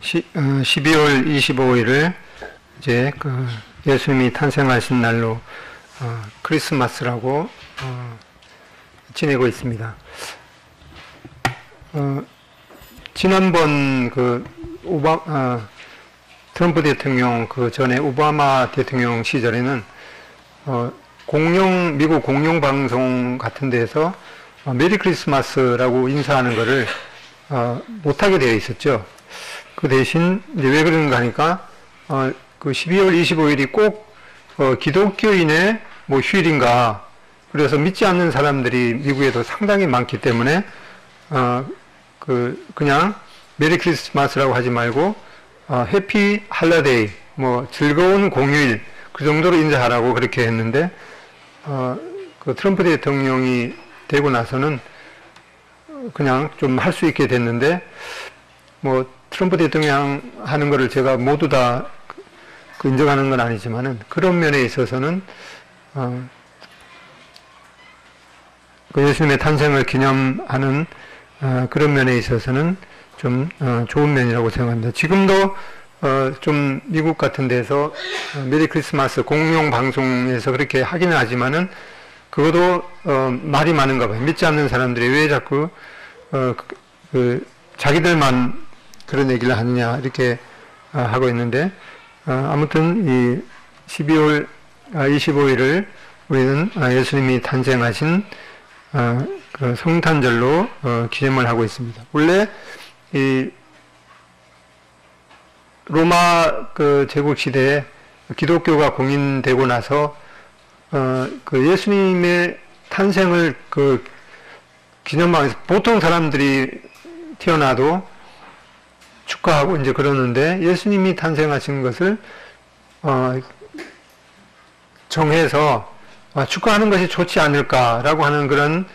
12월 25일을 이제 예수님이 탄생하신 날로 크리스마스라고 지내고 있습니다. 지난번 트럼프 대통령 전에 오바마 대통령 시절에는 미국 공영 방송 같은 데서 메리 크리스마스라고 인사하는 것을 못하게 되어 있었죠. 그 대신 이제 왜 그런가 하니까 12월 25일이 꼭 기독교인의 휴일인가, 그래서 믿지 않는 사람들이 미국에도 상당히 많기 때문에 그냥 메리 크리스마스라고 하지 말고 해피 할러데이, 즐거운 공휴일, 그 정도로 인사하라고 그렇게 했는데 트럼프 대통령이 되고 나서는 그냥 좀 할 수 있게 됐는데, 트럼프 대통령 하는 거를 제가 모두 다 인정하는 건 아니지만은, 그런 면에 있어서는 예수님의 탄생을 기념하는 그런 면에 있어서는 좀 좋은 면이라고 생각합니다. 지금도 좀 미국 같은 데서 메리 크리스마스 공용 방송에서 그렇게 하기는 하지만은, 그것도 말이 많은가 봐요. 믿지 않는 사람들이 왜 자꾸 자기들만 그런 얘기를 하느냐 이렇게 하고 있는데, 아무튼 이 12월 25일을 우리는 예수님이 탄생하신 그 성탄절로 기념을 하고 있습니다. 원래 이 로마 제국 시대에 기독교가 공인되고 나서 예수님의 탄생을 기념하면서 보통 사람들이 태어나도 축하하고 이제 그러는데, 예수님이 탄생하신 것을 정해서 축하하는 것이 좋지 않을까라고 하는 그런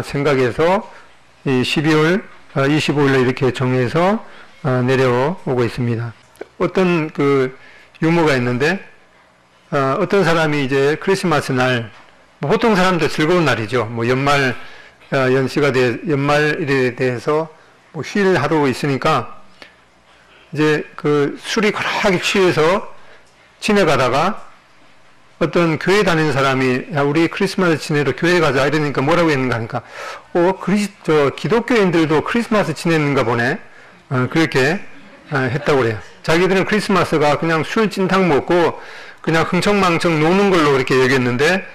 생각에서 이 12월 25일에 이렇게 정해서 내려오고 있습니다. 어떤 유머가 있는데, 어떤 사람이 이제 크리스마스 날, 보통 사람도 즐거운 날이죠. 연말 연말일에 대해서 휴일 하루 있으니까 이제 술이 거하게 취해서 지내가다가 어떤 교회 다니는 사람이, 야, 우리 크리스마스 지내러 교회 가자 이러니까 뭐라고 했는가 하니까, 기독교인들도 크리스마스 지내는가 보네. 그렇게 했다고 그래요. 자기들은 크리스마스가 그냥 술 찐탕 먹고 그냥 흥청망청 노는 걸로 그렇게 여겼는데,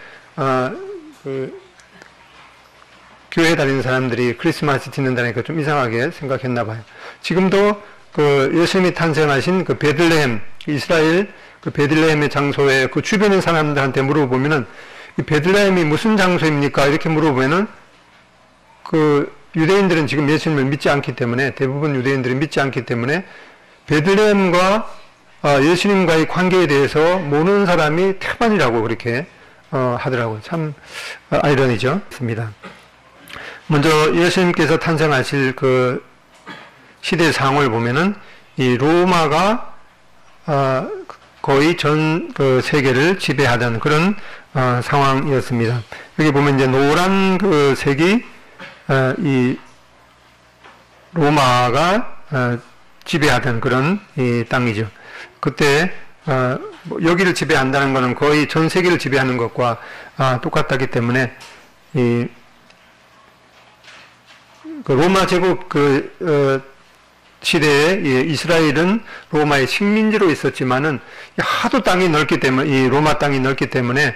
교회 다니는 사람들이 크리스마스 지낸다니까 좀 이상하게 생각했나 봐요. 지금도 예수님이 탄생하신 베들레헴, 이스라엘 베들레헴의 장소에 주변의 사람들한테 물어보면은, 이 베들레헴이 무슨 장소입니까? 이렇게 물어보면은, 유대인들은 지금 예수님을 믿지 않기 때문에, 대부분 유대인들이 믿지 않기 때문에, 베들레헴과 예수님과의 관계에 대해서 모르는 사람이 태반이라고 그렇게 하더라고요. 참 아이러니죠. 습니다. 먼저 예수님께서 탄생하실 시대 상황을 보면은, 이 로마가 거의 전 세계를 지배하던 그런 상황이었습니다. 여기 보면 이제 노란 색이 이 로마가 지배하던 그런 이 땅이죠. 그때 여기를 지배한다는 것은 거의 전 세계를 지배하는 것과 똑같았기 때문에, 이 로마 제국 시대에 이스라엘은 로마의 식민지로 있었지만은 하도 땅이 넓기 때문에, 이 로마 땅이 넓기 때문에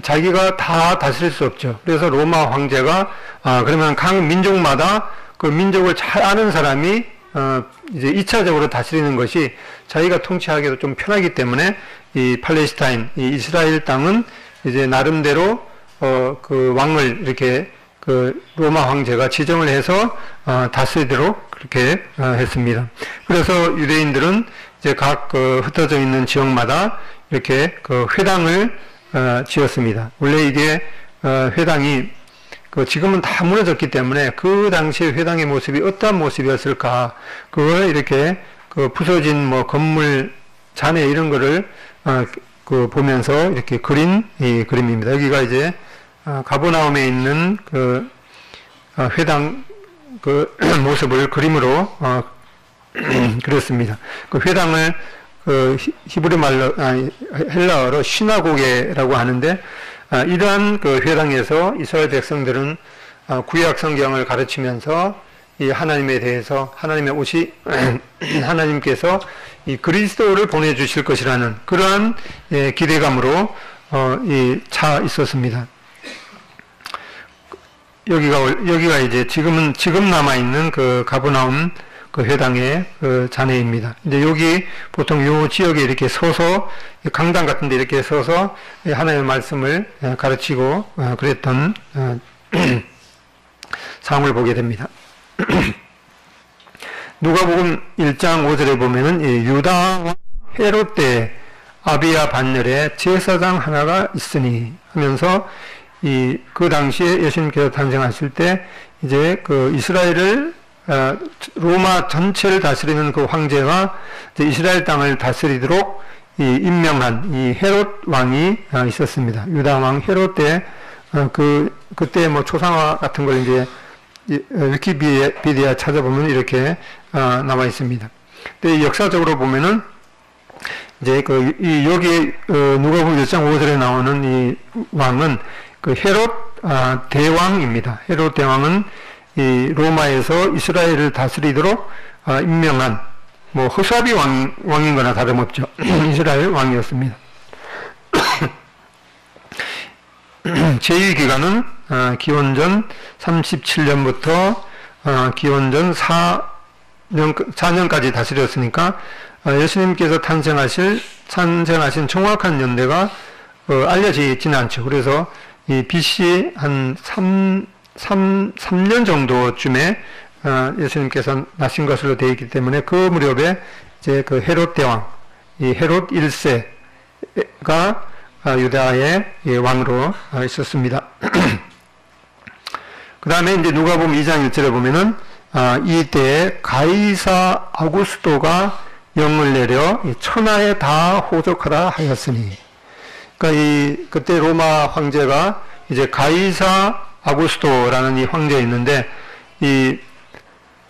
자기가 다 다스릴 수 없죠. 그래서 로마 황제가 그러면 각 민족마다 그 민족을 잘 아는 사람이 이제 2차적으로 다스리는 것이 자기가 통치하기도 좀 편하기 때문에, 이 팔레스타인, 이 이스라엘 땅은 이제 나름대로 왕을 이렇게 로마 황제가 지정을 해서 다스리도록 그렇게 했습니다. 그래서 유대인들은 이제 각 흩어져 있는 지역마다 이렇게 회당을 지었습니다. 원래 이게 회당이 지금은 다 무너졌기 때문에 그 당시에 회당의 모습이 어떠한 모습이었을까, 그걸 이렇게 부서진 건물 잔해 이런 거를 보면서 이렇게 그린 이 그림입니다. 여기가 이제 가버나움에 있는 회당 모습을 그림으로 그렇습니다. 그 회당을 히브리 말로 헬라어로 시나고게라고 하는데 이러한 그 회당에서 이스라엘 백성들은 구약 성경을 가르치면서 이 하나님에 대해서 하나님의 옷이 하나님께서 이 그리스도를 보내주실 것이라는 그러한 기대감으로 차 있었습니다. 여기가 이제 지금 남아 있는 그 가버나움 그 회당의 그 잔해입니다. 이제 여기 보통 요 지역에 이렇게 서서 강당 같은데 이렇게 서서 하나님의 말씀을 가르치고 그랬던 상황을 보게 됩니다. 누가복음 1장 5절에 보면은 유다 헤롯 때 아비야 반열에 제사장 하나가 있으니 하면서 그 당시에 예수님께서 탄생하실 때 이제 그 이스라엘을 로마 전체를 다스리는 그 황제가 이제 이스라엘 땅을 다스리도록 임명한 이 헤롯 왕이 있었습니다. 유다 왕 헤롯 때 그때 뭐 초상화 같은 걸 이제 위키피디아 찾아보면 이렇게 나와 있습니다. 근데 역사적으로 보면은 이제 여기 누가복음 1장 5절에 나오는 이 왕은 그 헤롯 대왕입니다. 헤롯 대왕은 이 로마에서 이스라엘을 다스리도록 임명한 뭐 허사비 왕인 거나 다름없죠. 이스라엘 왕이었습니다. 제위 기간은 기원전 37년부터 기원전 4년까지 다스렸으니까 예수님께서 탄생하신 정확한 연대가 알려져 있지는 않죠. 그래서 이 BC 한 3년 정도쯤에 예수님께서 나신 것으로 되어 있기 때문에 그 무렵에 이제 그 헤롯 대왕, 이 헤롯 1세가 유다의 왕으로 있었습니다. 그 다음에 이제 누가복음 2장 1절에 보면은 이때에 가이사 아구스토가 영을 내려 천하에 다 호적하라 하였으니, 그러니까 그때 로마 황제가 이제 가이사 아구스토라는 이 황제가 있는데 이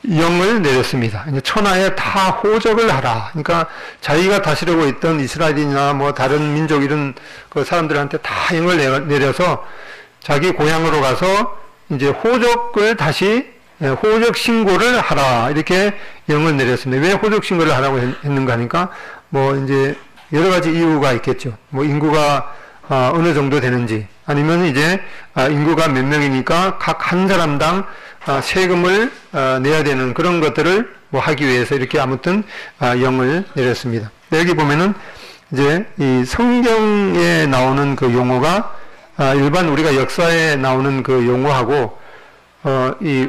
영을 내렸습니다. 이제 천하에 다 호적을 하라. 그러니까 자기가 다스리고 있던 이스라엘이나 뭐 다른 민족 이런 그 사람들한테 다 영을 내려서 자기 고향으로 가서 이제 호적을 다시 호적 신고를 하라. 이렇게 영을 내렸습니다. 왜 호적 신고를 하라고 했는가 하니까 뭐 이제 여러 가지 이유가 있겠죠. 뭐 인구가 어느 정도 되는지, 아니면 이제 인구가 몇 명이니까 각 한 사람당 세금을 내야 되는 그런 것들을 뭐 하기 위해서 이렇게 아무튼 영을 내렸습니다. 여기 보면은 이제 이 성경에 나오는 그 용어가 일반 우리가 역사에 나오는 그 용어하고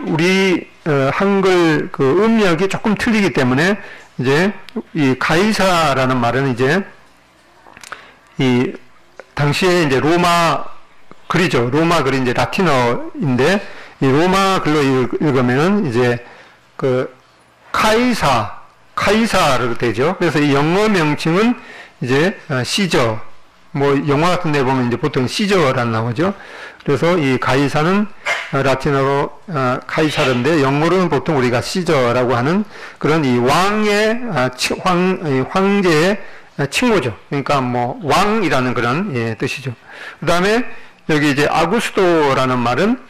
우리 한글 그 음력이 조금 틀리기 때문에 이제 이 가이사라는 말은 이제 이 당시에 이제 로마 글이죠. 로마 글이 이제 라틴어인데 이 로마 글로 읽으면은 이제 그 카이사로 되죠. 그래서 이 영어 명칭은 이제 시저, 뭐 영화 같은 데 보면 이제 보통 시저라는 나오죠. 그래서 이 가이사는 라틴어로 카이사르인데 영어로는 보통 우리가 시저라고 하는 그런 이 왕의 황제의 칭호죠. 그러니까 뭐 왕이라는 그런 뜻이죠. 그 다음에 여기 이제 아구스토라는 말은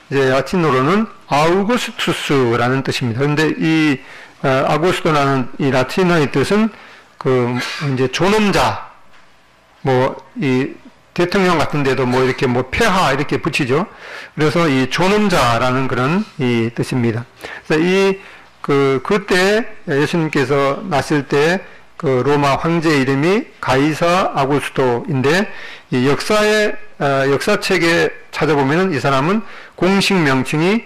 이제 라틴어로는 아우구스투스라는 뜻입니다. 그런데 이 아구스토라는 이 라틴어의 뜻은 그 이제 존엄자, 뭐 이 대통령 같은 데도 뭐 이렇게 뭐 폐하 이렇게 붙이죠. 그래서 이 존엄자라는 그런 이 뜻입니다. 그래서 그때 예수님께서 나실 때 그 로마 황제 이름이 가이사 아구스토인데 이 역사책에 찾아보면은 이 사람은 공식 명칭이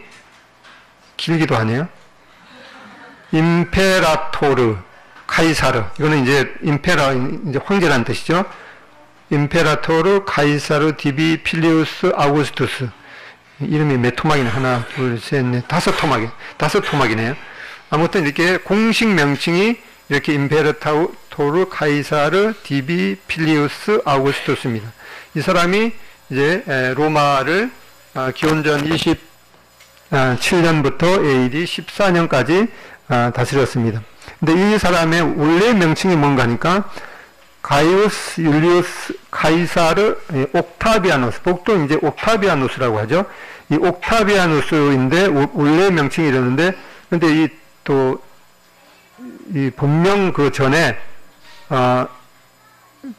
길기도 하네요. 임페라토르 카이사르. 이거는 이제 이제 황제라는 뜻이죠. 임페라토르 카이사르 디비 필리우스 아우구스투스. 이름이 몇 토막이네. 하나, 둘, 셋, 넷, 다섯 토막이네요. 아무튼 이렇게 공식 명칭이 이렇게 임페라토르 카이사르 디비 필리우스 아우구스투스입니다. 이 사람이 이제 로마를 기원전 27년부터 AD 14년까지 다스렸습니다. 근데 이 사람의 원래 명칭이 뭔가 하니까 가이우스 율리우스 카이사르 옥타비아누스, 복도 이제 옥타비아누스라고 하죠. 이 옥타비아누스인데 원래 명칭이 이러는데, 근데 이 또 이 본명 그 전에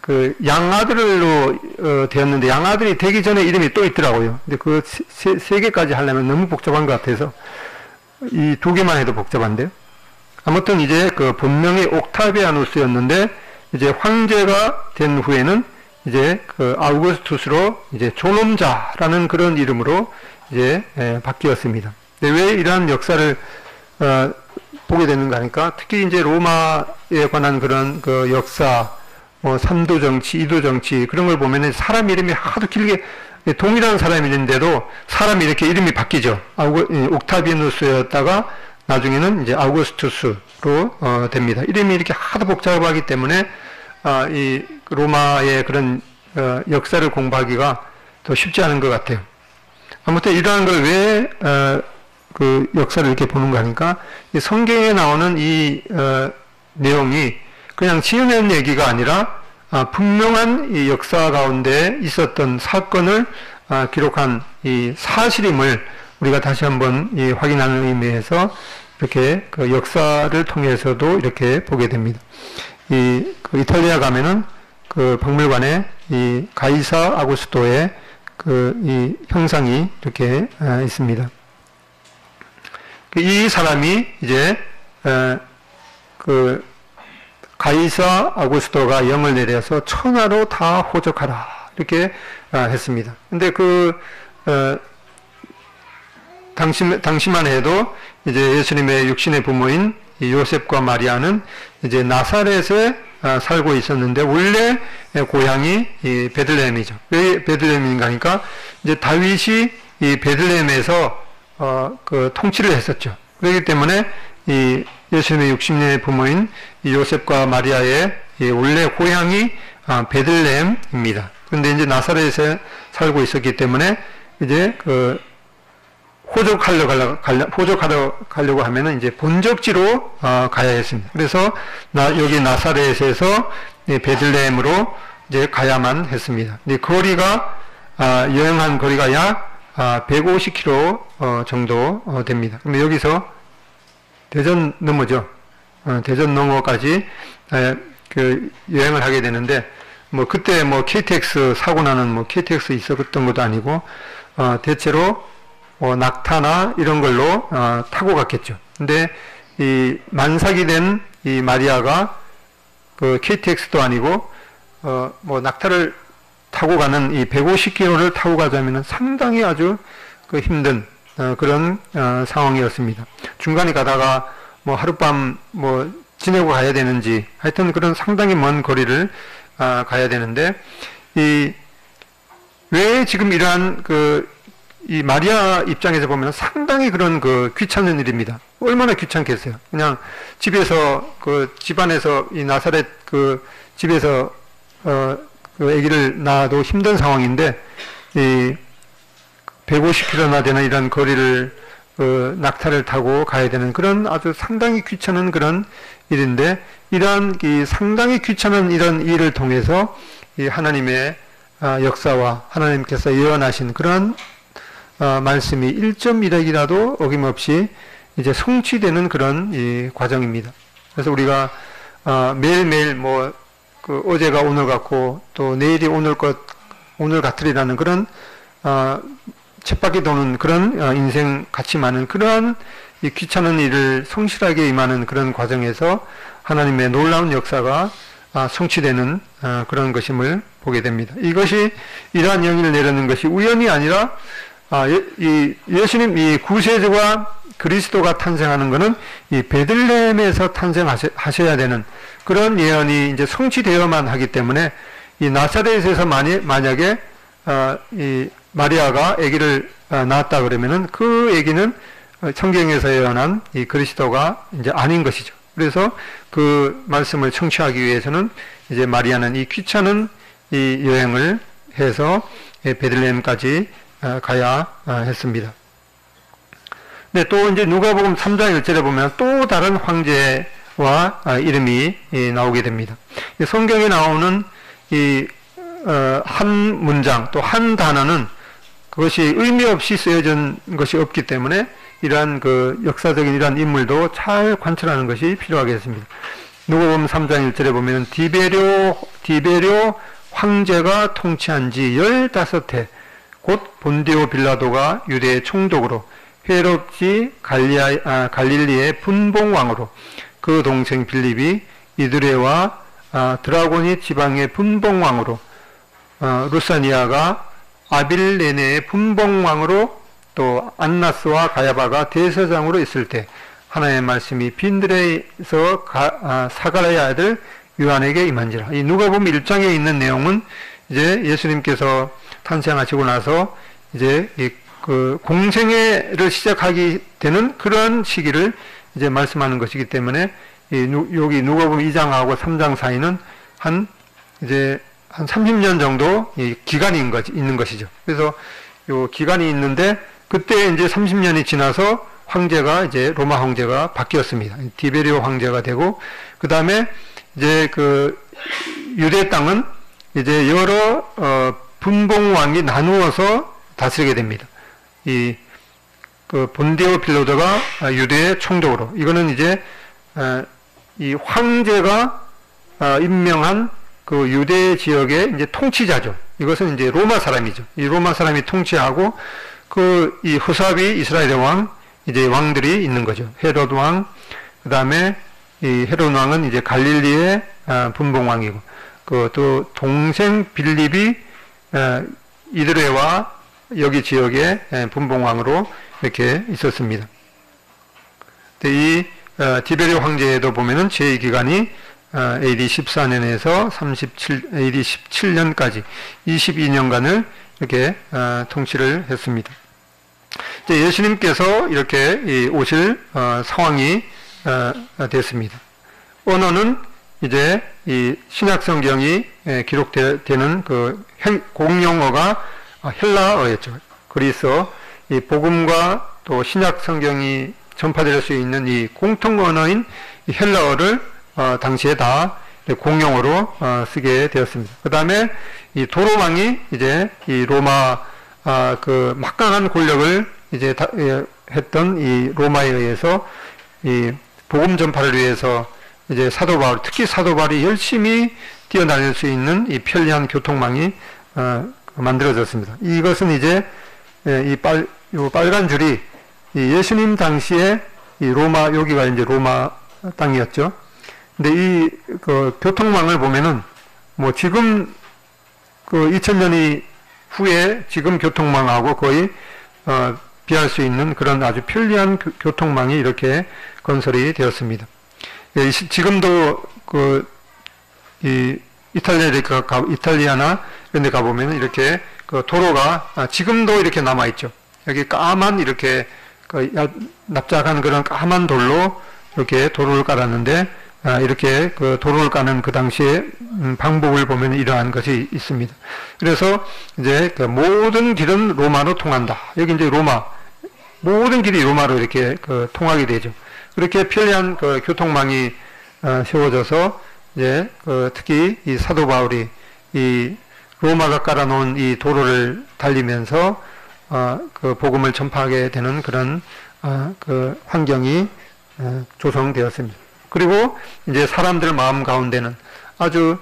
그 양아들로 되었는데, 양아들이 되기 전에 이름이 또 있더라고요. 근데 그 세 개까지 하려면 너무 복잡한 것 같아서 이 두 개만 해도 복잡한데요. 아무튼 이제 그 본명이 옥타비아누스였는데, 이제 황제가 된 후에는 이제 그 아우구스투스로 이제 존엄자라는 그런 이름으로 이제 바뀌었습니다. 근데 왜 이러한 역사를 보게 되는가 하니까, 특히 이제 로마에 관한 그런 그 역사, 뭐 3도 정치, 2도 정치 그런 걸 보면은 사람 이름이 하도 길게, 동일한 사람인데도 사람이 이렇게 이름이 바뀌죠. 옥타비아누스였다가 나중에는 이제 아우구스투스로 됩니다. 이름이 이렇게 하도 복잡하기 때문에 이 로마의 그런 역사를 공부하기가 더 쉽지 않은 것 같아요. 아무튼 이러한 걸 왜 그 역사를 이렇게 보는가 하니까, 이 성경에 나오는 이 내용이 그냥 지어낸 얘기가 아니라 분명한 이 역사 가운데 있었던 사건을 기록한 이 사실임을 우리가 다시 한번 확인하는 의미에서 이렇게 그 역사를 통해서도 이렇게 보게 됩니다. 그 이탈리아 가면은 그 박물관에 이 가이사 아구스토의 그 이 형상이 이렇게 있습니다. 이 사람이 이제 그 가이사 아구스토가 영을 내려서 천하로 다 호적하라 이렇게 했습니다. 근데 당시만 해도 이제 예수님의 육신의 부모인 요셉과 마리아는 이제 나사렛에 살고 있었는데, 원래 고향이 이 베들레헴이죠. 왜 베들레헴인가 하니까, 이제 다윗이 이 베들레헴에서 그 통치를 했었죠. 그렇기 때문에 이 예수님의 육신의 부모인 이 요셉과 마리아의 이 원래 고향이 베들레헴입니다. 그런데 이제 나사렛에 살고 있었기 때문에 이제 그 호적하러 가려고 하면은 이제 본적지로 가야 했습니다. 그래서 여기 나사렛에서 베들레헴으로 이제 가야만 했습니다. 근데 거리가 여행한 거리가 약 150km 정도 됩니다. 근데 여기서 대전 너머죠. 대전 너머까지 그 여행을 하게 되는데, 뭐 그때 뭐 KTX 사고 나는 뭐 KTX 있었던 것도 아니고 대체로 낙타나 이런 걸로 타고 갔겠죠. 근데 이 만삭이 된 이 마리아가 그 KTX도 아니고 뭐 낙타를 타고 가는 이 150km를 타고 가자면은 상당히 아주 그 힘든 그런 상황이었습니다. 중간에 가다가 뭐 하룻밤 뭐 지내고 가야 되는지, 하여튼 그런 상당히 먼 거리를 가야 되는데, 왜 지금 이러한 이 마리아 입장에서 보면 상당히 그런 귀찮은 일입니다. 얼마나 귀찮겠어요. 그냥 집에서 집안에서 이 나사렛 집에서 그 아기를 낳아도 힘든 상황인데, 이 150km나 되는 이런 거리를 낙타를 타고 가야 되는 그런 아주 상당히 귀찮은 그런 일인데, 이러한 이 상당히 귀찮은 이런 일을 통해서 이 하나님의 역사와 하나님께서 예언하신 그런 말씀이 1.1핵이라도 어김없이 이제 성취되는 그런 이 과정입니다. 그래서 우리가 매일매일 뭐 어제가 오늘 같고 또 내일이 오늘 같으리라는 그런 쳇바퀴 도는 그런 인생 같이 많은 그러한 이 귀찮은 일을 성실하게 임하는 그런 과정에서 하나님의 놀라운 역사가 성취되는 그런 것임을 보게 됩니다. 이것이 이러한 영을 내려는 것이 우연이 아니라 예수님 이 구세주가 그리스도가 탄생하는 것은 이 베들레헴에서 탄생하셔야 되는 그런 예언이 이제 성취되어야만 하기 때문에, 이 나사렛에서 만약에 이 마리아가 아기를 낳았다 그러면은 그 아기는 성경에서 예언한 이 그리스도가 이제 아닌 것이죠. 그래서 그 말씀을 성취하기 위해서는 이제 마리아는 이 귀찮은 이 여행을 해서 베들레헴까지 가야 했습니다. 네, 또 이제 누가복음 3장 1절에 보면 또 다른 황제의 이름이 나오게 됩니다. 성경에 나오는 한 문장 또 한 단어는 그것이 의미 없이 쓰여진 것이 없기 때문에 이러한 역사적인 이러한 인물도 잘 관찰하는 것이 필요하겠습니다. 누가복음 3장 1절에 보면 디베료 황제가 통치한 지 15해 곧 본디오 빌라도가 유대의 총독으로 헤롯이 갈릴리의 분봉왕으로 그 동생 빌립이 이두레와 드라고니 지방의 분봉왕으로 루사니아가 아빌레네의 분봉왕으로 또 안나스와 가야바가 대서장으로 있을 때 하나님의 말씀이 빈들에서 사가랴의 아들 요한에게 임한지라. 이 누가복음 1장에 있는 내용은 이제 예수님께서 탄생하시고 나서 이제 공생애를 시작하게 되는 그런 시기를 이제 말씀하는 것이기 때문에 여기 누가복음 2장하고 3장 사이는 한 30년 정도 기간이 있는 것이죠. 그래서 요 기간이 있는데 그때 이제 30년이 지나서 이제 로마 황제가 바뀌었습니다. 디베리오 황제가 되고 그 다음에 이제 유대 땅은 이제 여러 분봉왕이 나누어서 다스리게 됩니다. 본디오 빌라도가 유대의 총독으로 이거는 이제 이 황제가 임명한 유대 지역의 이제 통치자죠. 이것은 이제 로마 사람이죠. 이 로마 사람이 통치하고 이 후사비 이스라엘의 이제 왕들이 있는 거죠. 헤롯 왕, 그 다음에 이 헤롯 왕은 이제 갈릴리의 분봉왕이고, 또 동생 빌립이 이드레와 여기 지역의 분봉왕으로 이렇게 있었습니다. 이 디베리오 황제에도 보면은 제위 기간이 AD 14년에서 AD 17년까지 22년간을 이렇게 통치를 했습니다. 이제 예수님께서 이렇게 오실 상황이 됐습니다. 언어는 이제 이 신약 성경이 기록되는 공용어가 헬라어였죠. 그래서 이 복음과 또 신약 성경이 전파될 수 있는 이 공통 언어인 이 헬라어를 당시에 다 공용어로 쓰게 되었습니다. 그 다음에 이 도로왕이 이제 이 로마 막강한 권력을 이제 했던 이 로마에 의해서 이 복음 전파를 위해서 이제 특히 사도 바울이 열심히 뛰어다닐 수 있는 이 편리한 교통망이 만들어졌습니다. 이것은 이제 이 빨간 줄이 이 예수님 당시에 이 로마, 여기가 이제 로마 땅이었죠. 근데 이 교통망을 보면은 뭐 지금 2000년이 후에 지금 교통망하고 거의 비할 수 있는 그런 아주 편리한 교통망이 이렇게 건설이 되었습니다. 지금도 이 이탈리아나 이런 데 가보면 이렇게 도로가 지금도 이렇게 남아있죠. 여기 까만 이렇게 납작한 그런 까만 돌로 이렇게 도로를 깔았는데 이렇게 도로를 까는 그 당시에 방법을 보면 이러한 것이 있습니다. 그래서 이제 모든 길은 로마로 통한다. 여기 이제 모든 길이 로마로 이렇게 통하게 되죠. 그렇게 편리한 교통망이 세워져서 이제 특히 이 사도 바울이 이 로마가 깔아놓은 이 도로를 달리면서 복음을 전파하게 되는 그런 환경이 조성되었습니다. 그리고 이제 사람들 마음 가운데는 아주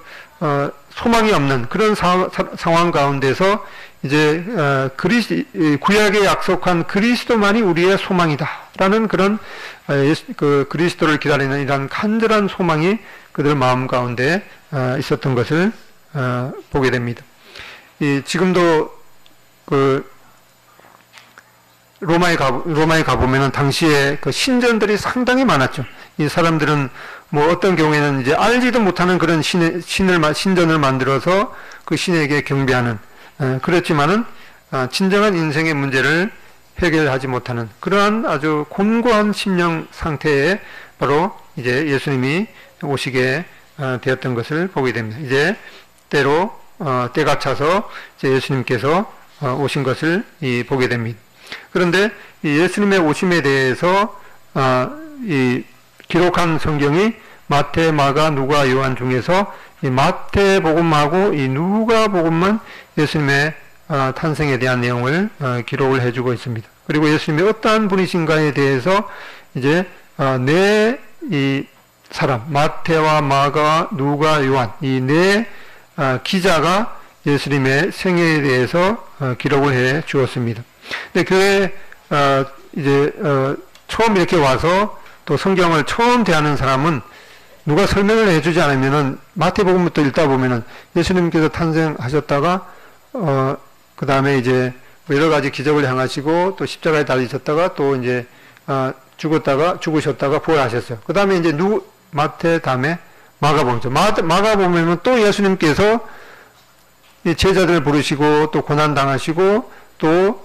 소망이 없는 그런 상황 가운데서 이제 구약에 약속한 그리스도만이 우리의 소망이다라는 그런 그리스도를 기다리는 이런 간절한 소망이 그들 마음 가운데 있었던 것을 보게 됩니다. 지금도 로마에 가보면은 당시에 신전들이 상당히 많았죠. 이 사람들은 뭐 어떤 경우에는 이제 알지도 못하는 그런 신전을 만들어서 그 신에게 경배하는, 그렇지만은, 진정한 인생의 문제를 해결하지 못하는 그러한 아주 곤고한 심령 상태에 바로 이제 예수님이 오시게 되었던 것을 보게 됩니다. 이제 때가 차서 이제 예수님께서 오신 것을 보게 됩니다. 그런데 이 예수님의 오심에 대해서 이 기록한 성경이 마태, 마가, 누가, 요한 중에서 이 마태복음하고 이 누가복음만 예수님의 탄생에 대한 내용을 기록을 해주고 있습니다. 그리고 예수님이 어떠한 분이신가에 대해서 이제 이 사람 마태와 마가, 누가, 요한 이 네 기자가 예수님의 생애에 대해서 기록을 해 주었습니다. 근데 교회 이제 처음 이렇게 와서 또 성경을 처음 대하는 사람은 누가 설명을 해주지 않으면은 마태복음부터 읽다 보면은 예수님께서 탄생하셨다가 그 다음에 이제 여러 가지 기적을 행하시고 또 십자가에 달리셨다가 또 이제 죽으셨다가 부활하셨어요. 그 다음에 이제 마태 다음에 마가복음이죠. 마가복음은 또 예수님께서 제자들을 부르시고 또 고난 당하시고 또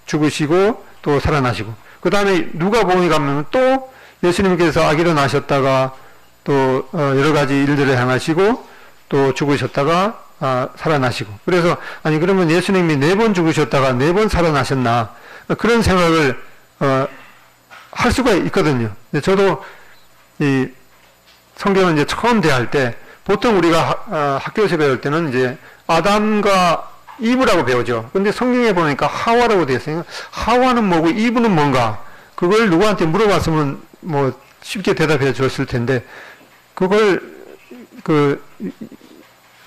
죽으시고 또 살아나시고 그 다음에 누가복음에 가면 또 예수님께서 아기로 나셨다가 또 여러 가지 일들을 행하시고 또 죽으셨다가 살아나시고 그래서 아니 그러면 예수님이 4번 죽으셨다가 4번 살아나셨나 그런 생각을 할 수가 있거든요. 저도 이 성경을 이제 처음 대할 때 보통 우리가 학교에서 배울 때는 이제 아담과 이브라고 배우죠. 근데 성경에 보니까 하와라고 되어 있어요. 하와는 뭐고 이브는 뭔가 그걸 누구한테 물어봤으면 뭐 쉽게 대답해 줬을 텐데 그걸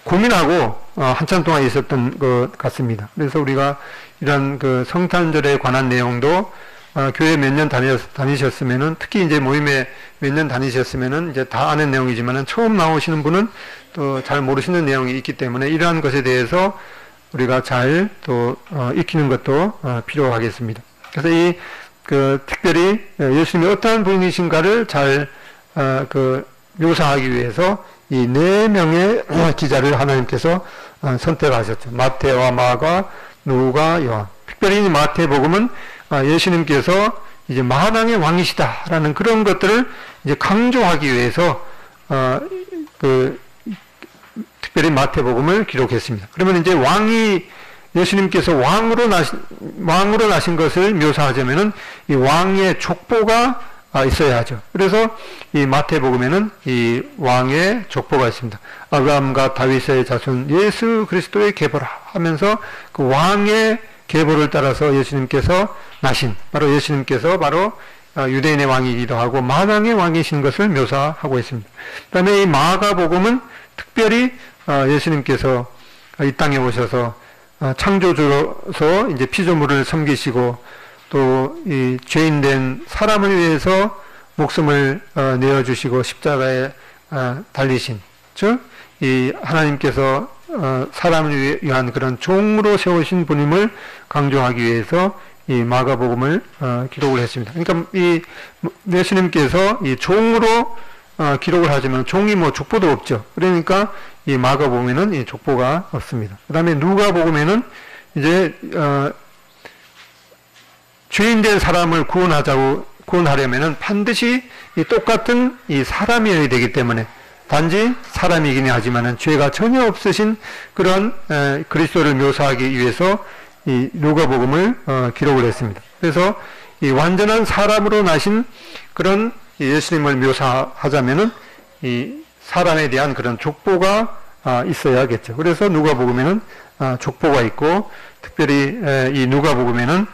고민하고 한참 동안 있었던 것 같습니다. 그래서 우리가 이런 성탄절에 관한 내용도 교회 몇 년 다니셨으면은 특히 이제 모임에 몇 년 다니셨으면은 이제 다 아는 내용이지만은 처음 나오시는 분은 또 잘 모르시는 내용이 있기 때문에 이러한 것에 대해서 우리가 잘 또 익히는 것도 필요하겠습니다. 그래서 특별히 예수님이 어떠한 분이신가를 잘 묘사하기 위해서 이 4명의 기자를 하나님께서 선택하셨죠. 마태와 마가, 누가, 요한. 특별히 마태복음은 예수님께서 이제 만왕의 왕이시다라는 그런 것들을 이제 강조하기 위해서 특별히 마태복음을 기록했습니다. 그러면 이제 예수님께서 왕으로 나신 것을 묘사하자면은 이 왕의 족보가 있어야 하죠. 그래서 이 마태복음에는 이 왕의 족보가 있습니다. 아브라함과 다윗의 자손 예수 그리스도의 계보라 하면서 그 왕의 계보를 따라서 예수님께서 나신 예수님께서 바로 유대인의 왕이기도 하고 만왕의 왕이신 것을 묘사하고 있습니다. 그다음에 이 마가복음은 특별히 예수님께서 이 땅에 오셔서 창조주로서 이제 피조물을 섬기시고 또 이 죄인된 사람을 위해서 목숨을 내어주시고 십자가에 달리신 즉 이 하나님께서 사람을 위한 그런 종으로 세우신 분임을 강조하기 위해서 이 마가복음을 기록을 했습니다. 그러니까 이 예수님께서 이 종으로 기록을 하지만 종이 뭐 족보도 없죠. 그러니까 이 마가복음에는 이 족보가 없습니다. 그 다음에 누가복음에는 이제 죄인된 사람을 구원하려면은 반드시 이 똑같은 이 사람이어야 되기 때문에 단지 사람이긴 하지만은 죄가 전혀 없으신 그런 그리스도를 묘사하기 위해서 이 누가복음을 기록을 했습니다. 그래서 이 완전한 사람으로 나신 그런 예수님을 묘사하자면은 이 사람에 대한 그런 족보가 있어야겠죠. 그래서 누가복음에는 족보가 있고 특별히 이 누가복음에는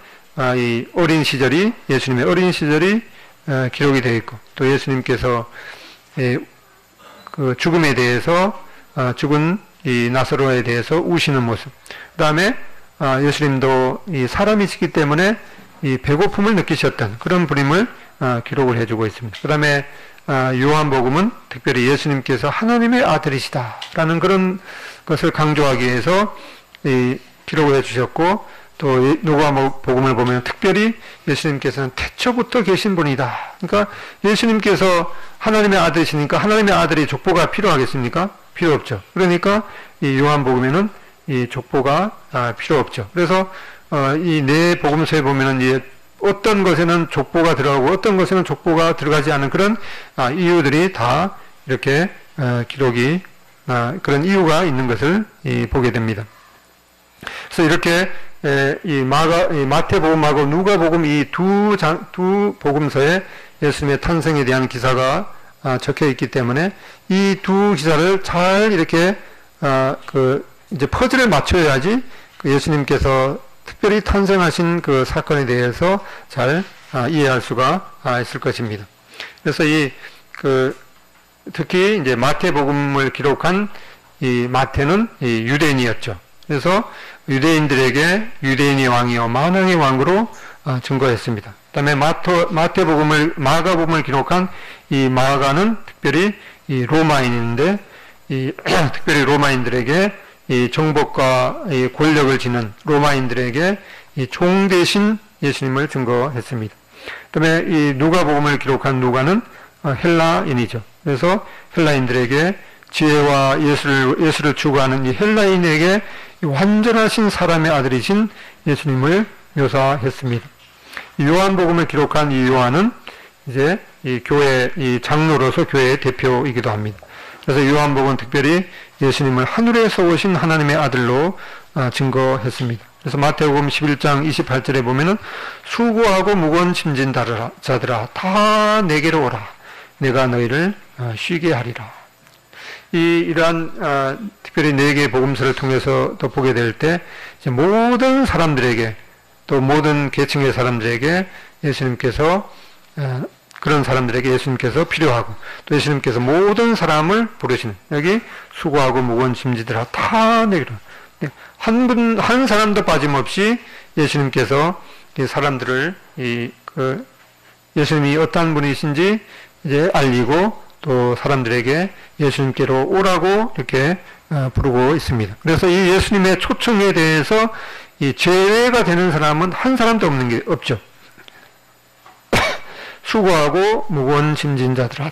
이 예수님의 어린 시절이 기록이 되어 있고 또 예수님께서 그 죽음에 대해서 죽은 이 나사로에 대해서 우시는 모습. 그 다음에 예수님도 이 사람이시기 때문에 이 배고픔을 느끼셨던 그런 분임을 기록을 해주고 있습니다. 그 다음에 요한복음은 특별히 예수님께서 하나님의 아들이시다라는 그런 것을 강조하기 위해서 이 기록을 해주셨고 또 누가복음을 보면 특별히 예수님께서는 태초부터 계신 분이다. 그러니까 예수님께서 하나님의 아들이시니까 하나님의 아들이 족보가 필요하겠습니까? 필요 없죠. 그러니까 이 요한복음에는 이 족보가 필요 없죠. 그래서 이 네 복음서에 보면은 어떤 것에는 족보가 들어가고 어떤 것에는 족보가 들어가지 않은 그런 이유들이 다 이렇게 기록이 그런 이유가 있는 것을 보게 됩니다. 그래서 이렇게 이 마태복음하고 누가복음 이 두 복음서에 예수님의 탄생에 대한 기사가 적혀 있기 때문에 이 두 기사를 잘 이렇게 이제 퍼즐을 맞춰야지 그 예수님께서 특별히 탄생하신 그 사건에 대해서 잘 이해할 수가 있을 것입니다. 그래서 특히 이제 마태복음을 기록한 이 마태는 이 유대인이었죠. 그래서 유대인들에게 유대인의 왕이요 만왕의 왕으로 증거했습니다. 그다음에 마가복음을 기록한 이 마가는 특별히 이 로마인인데 특별히 로마인들에게 이 정복과 이 권력을 지닌 로마인들에게 이 종 대신 예수님을 증거했습니다. 그다음에 이 누가복음을 기록한 누가는 헬라인이죠. 그래서 헬라인들에게 지혜와 예수를 추구하는 이 헬라인에게 완전하신 사람의 아들이신 예수님을 묘사했습니다. 요한복음을 기록한 이 요한은 이제 이 교회 이 장로로서 교회의 대표이기도 합니다. 그래서 요한복음은 특별히 예수님을 하늘에서 오신 하나님의 아들로 증거했습니다. 그래서 마태복음 11장 28절에 보면은 수고하고 무거운 짐진 자들아 다 내게로 오라 내가 너희를 쉬게 하리라. 이러한 특별히 네 개의 복음서를 통해서 또 보게 될 때 모든 사람들에게 또 모든 계층의 사람들에게 예수님께서 그런 사람들에게 예수님께서 필요하고 또 예수님께서 모든 사람을 부르시는 여기 수고하고 무거운 짐지들아 다 내게로 한 사람도 빠짐없이 예수님께서 이 사람들을 예수님이 어떠한 분이신지 이제 알리고 또 사람들에게 예수님께로 오라고 이렇게 부르고 있습니다. 그래서 이 예수님의 초청에 대해서 이 제외가 되는 사람은 한 사람도 없는 게 없죠. 수고하고 무거운 짐진 자들아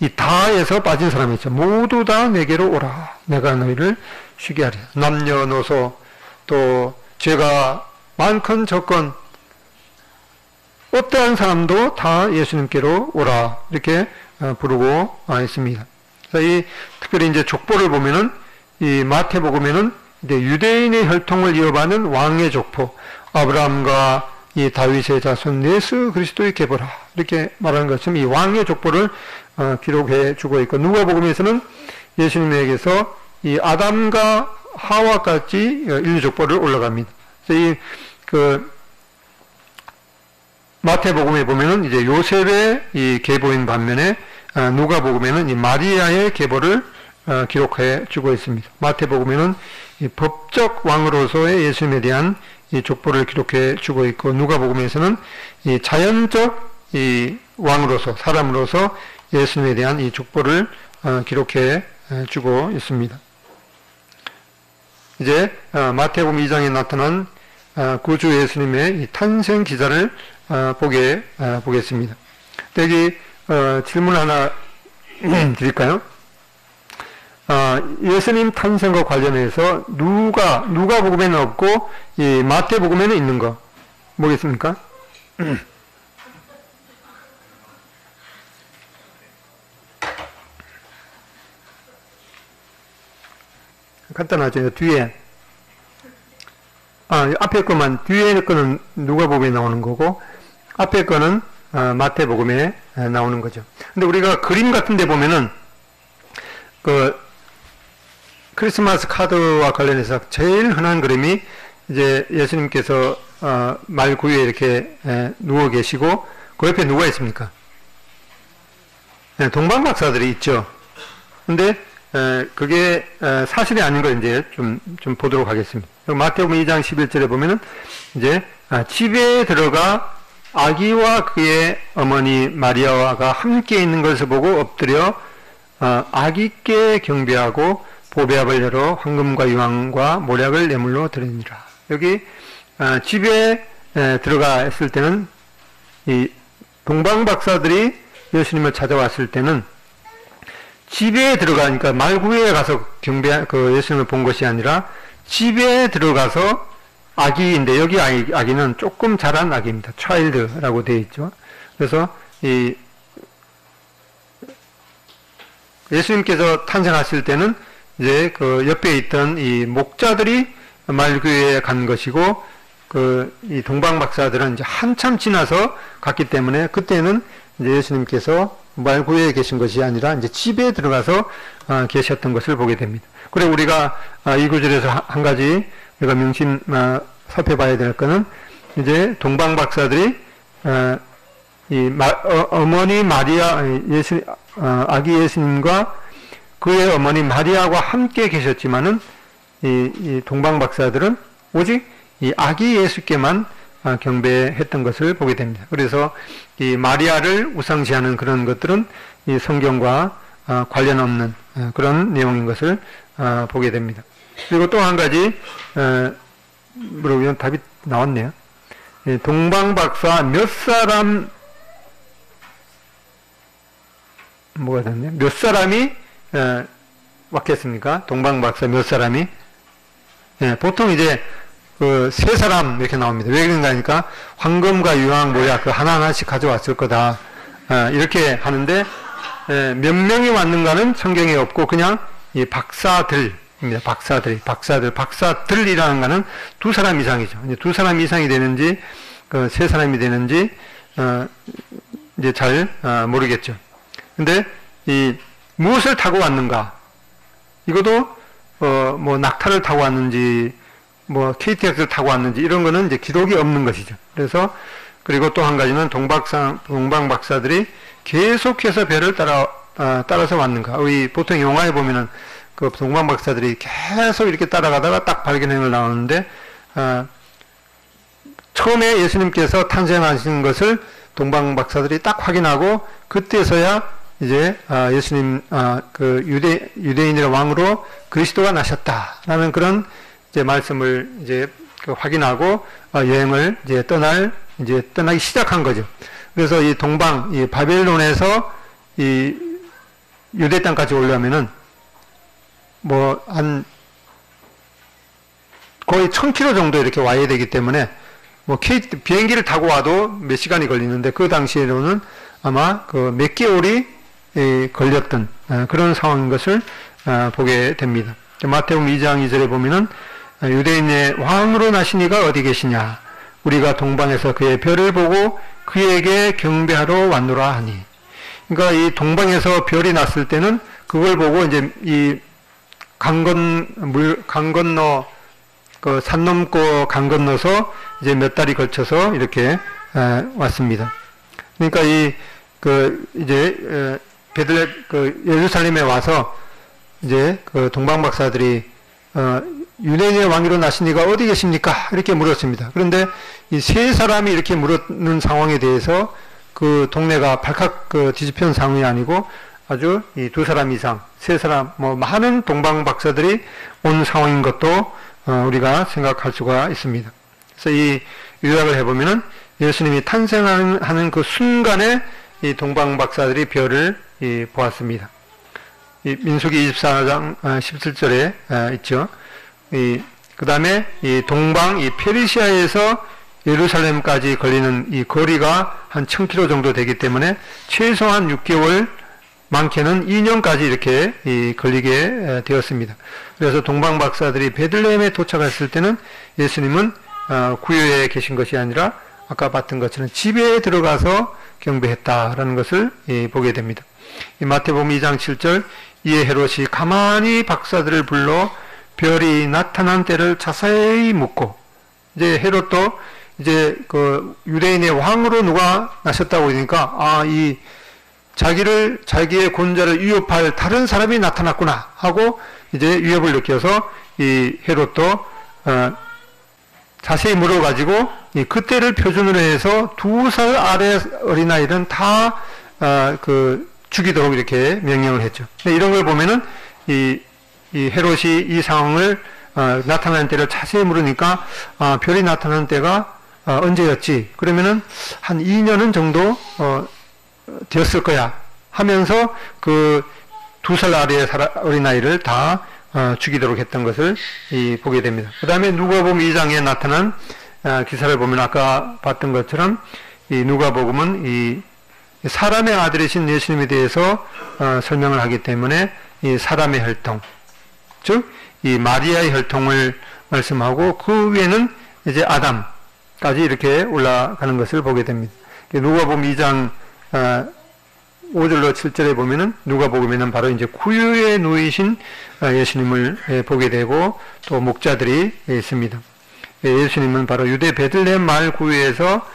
이 다에서 빠진 사람이 있죠. 모두 다 내게로 오라 내가 너희를 쉬게 하리라. 남녀노소 또 죄가 많건 적건 어떠한 사람도 다 예수님께로 오라 이렇게 부르고 있습니다. 그래서 특별히 이제 족보를 보면은 이 마태복음에는 이제 유대인의 혈통을 이어받는 왕의 족보 아브라함과 이 다윗의 자손 예수 그리스도의 계보라 이렇게 말하는 것처럼 이 왕의 족보를 기록해 주고 있고 누가복음에서는 예수님에게서 이 아담과 하와까지 인류 족보를 올라갑니다. 그래서 마태복음에 보면은 이제 요셉의 이 계보인 반면에 누가복음에는 이 마리아의 계보를 기록해 주고 있습니다. 마태복음에는 이 법적 왕으로서의 예수님에 대한 이 족보를 기록해 주고 있고 누가복음에서는 이 자연적 이 왕으로서 사람으로서 예수님에 대한 이 족보를 기록해 주고 있습니다. 이제 마태복음 2장에 나타난 구주 예수님의 이 탄생 기사를 보겠습니다. 여기 질문 하나 드릴까요? 예수님 탄생과 관련해서 누가복음에는 없고 이 마태복음에는 있는 거 뭐겠습니까? 간단하죠. 뒤에 앞에 거만 뒤에 거는 누가복음에 나오는 거고 앞에 거는 마태복음에 나오는 거죠. 근데 우리가 그림 같은 데 보면은 크리스마스 카드와 관련해서 제일 흔한 그림이 이제 예수님께서 말 구유에 이렇게 누워 계시고 그 옆에 누가 있습니까? 동방박사들이 있죠. 근데 그게 사실이 아닌 걸 이제 좀 보도록 하겠습니다. 마태복음 2장 11절에 보면은 이제 집에 들어가 아기와 그의 어머니 마리아가 함께 있는 것을 보고 엎드려 아기께 경배하고 보배압을 열어 황금과 유황과 모략을 내물로 드리니라. 여기 집에 들어갔을 때는 이 동방박사들이 예수님을 찾아왔을 때는 집에 들어가니까 말구에 가서 예수님을 본 것이 아니라 집에 들어가서 아기인데 여기 아기는 조금 자란 아기입니다. child라고 되어 있죠. 그래서 예수님께서 탄생하실 때는 이제 그 옆에 있던 이 목자들이 말구에 간 것이고 이 동방 박사들은 이제 한참 지나서 갔기 때문에 그때는 이제 예수님께서 말구에 계신 것이 아니라 이제 집에 들어가서 계셨던 것을 보게 됩니다. 그리고 우리가 이 구절에서 한 가지 우리가 명심 살펴봐야 될 것은 이제 동방 박사들이 어머니 마리아 아기 예수님과 그의 어머니 마리아와 함께 계셨지만은 이 동방 박사들은 오직 이 아기 예수께만 경배했던 것을 보게 됩니다. 그래서 이 마리아를 우상시하는 그런 것들은 이 성경과 관련 없는 그런 내용인 것을 보게 됩니다. 그리고 또 한 가지 물어보면 답이 나왔네요. 동방 박사 몇 사람 뭐가 됐네? 몇 사람이 왔겠습니까? 동방 박사 몇 사람이? 보통 이제 세 사람 이렇게 나옵니다. 왜 그런가 하니까 황금과 유황 모약 하나하나씩 가져왔을 거다. 이렇게 하는데 몇 명이 왔는가는 성경에 없고 그냥 이 박사들입니다. 박사들이라는 거는 두 사람 이상이죠. 이제 두 사람 이상이 되는지 세 사람이 되는지 이제 잘 모르겠죠. 근데 이 무엇을 타고 왔는가? 이것도 뭐 낙타를 타고 왔는지 뭐 KTX를 타고 왔는지 이런 거는 이제 기록이 없는 것이죠. 그래서 그리고 또 한 가지는 동방 박사들이 계속해서 배를 따라서 왔는가? 보통 영화에 보면은 그 동방 박사들이 계속 이렇게 따라가다가 딱 발견행을 나오는데 처음에 예수님께서 탄생하신 것을 동방 박사들이 딱 확인하고 그때서야 이제 예수님 유대인의 왕으로 그리스도가 나셨다라는 그런 이제 말씀을 이제 확인하고 여행을 이제 떠나기 시작한 거죠. 그래서 이 바벨론에서 이 유대 땅까지 오려면은 뭐 한 거의 1000km 정도 이렇게 와야 되기 때문에 뭐 비행기를 타고 와도 몇 시간이 걸리는데 그 당시에는 아마 몇 개월이 걸렸던 그런 상황인 것을 보게 됩니다. 마태복음 2장 2절에 보면은 유대인의 왕으로 나시니가 어디 계시냐? 우리가 동방에서 그의 별을 보고 그에게 경배하러 왔노라 하니. 그러니까 이 동방에서 별이 났을 때는 그걸 보고 이제 이 강 건너 산 넘고 강 건너서 이제 몇 달이 걸쳐서 이렇게 왔습니다. 그러니까 이제 예루살렘에 와서 이제 동방 박사들이 유대인의 왕으로 나신 이가 어디 계십니까? 이렇게 물었습니다. 그런데 이 세 사람이 이렇게 물었는 상황에 대해서 그 동네가 발칵 뒤집힌 상황이 아니고 아주 이 두 사람 이상, 세 사람, 뭐 많은 동방 박사들이 온 상황인 것도 우리가 생각할 수가 있습니다. 그래서 이 요약을 해보면은 예수님이 탄생하는 그 순간에 이 동방 박사들이 별을 보았습니다. 이 민수기 24장 17절에 있죠. 그 다음에 이 페르시아에서 예루살렘까지 걸리는 이 거리가 한 1000km 정도 되기 때문에 최소한 6개월, 많게는 2년까지 이렇게 걸리게 되었습니다. 그래서 동방 박사들이 베들레헴에 도착했을 때는 예수님은 구유에 계신 것이 아니라 아까 봤던 것처럼 집에 들어가서 경배했다라는 것을 보게 됩니다. 마태복음 2장 7절 이에 헤롯이 가만히 박사들을 불러 별이 나타난 때를 자세히 묻고, 이제 헤롯도 이제 유대인의 왕으로 누가 나셨다고 그러니까 자기의 권좌를 위협할 다른 사람이 나타났구나 하고 이제 위협을 느껴서 이 헤롯도 자세히 물어가지고 그때를 표준으로 해서 2살 아래 어린아이들은 다 죽이도록 이렇게 명령을 했죠. 이런 걸 보면은 이 헤롯이 이 상황을 나타나는 때를 자세히 물으니까 별이 나타나는 때가 언제였지? 그러면은 한 2년은 정도 되었을 거야 하면서 그 2살 아래의 어린아이를 다 죽이도록 했던 것을 보게 됩니다. 그 다음에 누가복음 2장에 나타난 기사를 보면 아까 봤던 것처럼 이 누가복음은 이 사람의 아들이신 예수님에 대해서 설명을 하기 때문에 이 사람의 혈통, 즉 이 마리아의 혈통을 말씀하고 그 위에는 이제 아담, 까지 이렇게 올라가는 것을 보게 됩니다. 누가복음 2장 5절로 7절에 보면은 누가복음에는 바로 이제 구유에 누이신 예수님을 보게 되고 또 목자들이 있습니다. 예수님은 바로 유대 베들레헴 마을 구유에서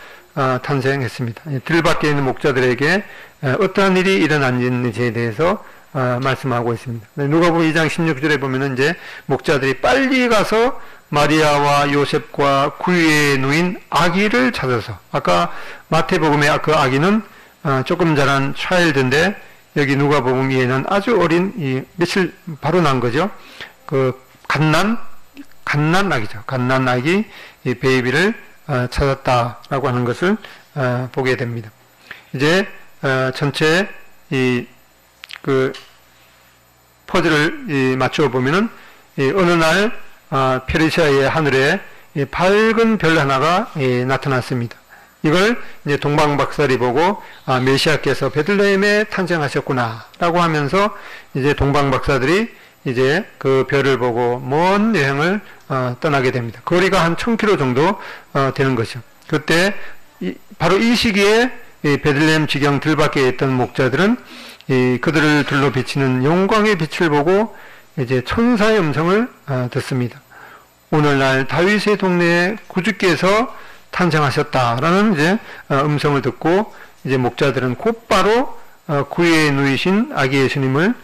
탄생했습니다. 들밖에 있는 목자들에게 어떠한 일이 일어났는지에 대해서 말씀하고 있습니다. 누가복음 2장 16절에 보면은 이제 목자들이 빨리 가서 마리아와 요셉과 구유에 누인 아기를 찾아서, 아까 마태복음의 그 아기는 조금 자란 차일드인데 여기 누가복음에는 아주 어린 며칠 바로 난 거죠. 그 갓난 아기죠. 갓난 아기 이 베이비를 찾았다라고 하는 것을 보게 됩니다. 이제 전체 그 퍼즐을 맞추어 보면은 어느 날 페르시아의 하늘에 밝은 별 하나가 나타났습니다. 이걸 이제 동방박사들이 보고 메시아께서 베들레헴에 탄생하셨구나라고 하면서 이제 동방박사들이 이제 그 별을 보고 먼 여행을 떠나게 됩니다. 거리가 한 1000km 정도 되는 것이죠. 그때 바로 이 시기에 베들레헴 지경 들밖에 있던 목자들은 그들을 둘러 비치는 영광의 빛을 보고 이제 천사의 음성을 듣습니다. 오늘날 다윗의 동네에 구주께서 탄생하셨다라는 이제 음성을 듣고 이제 곧바로 구유에 누이신 아기 예수님을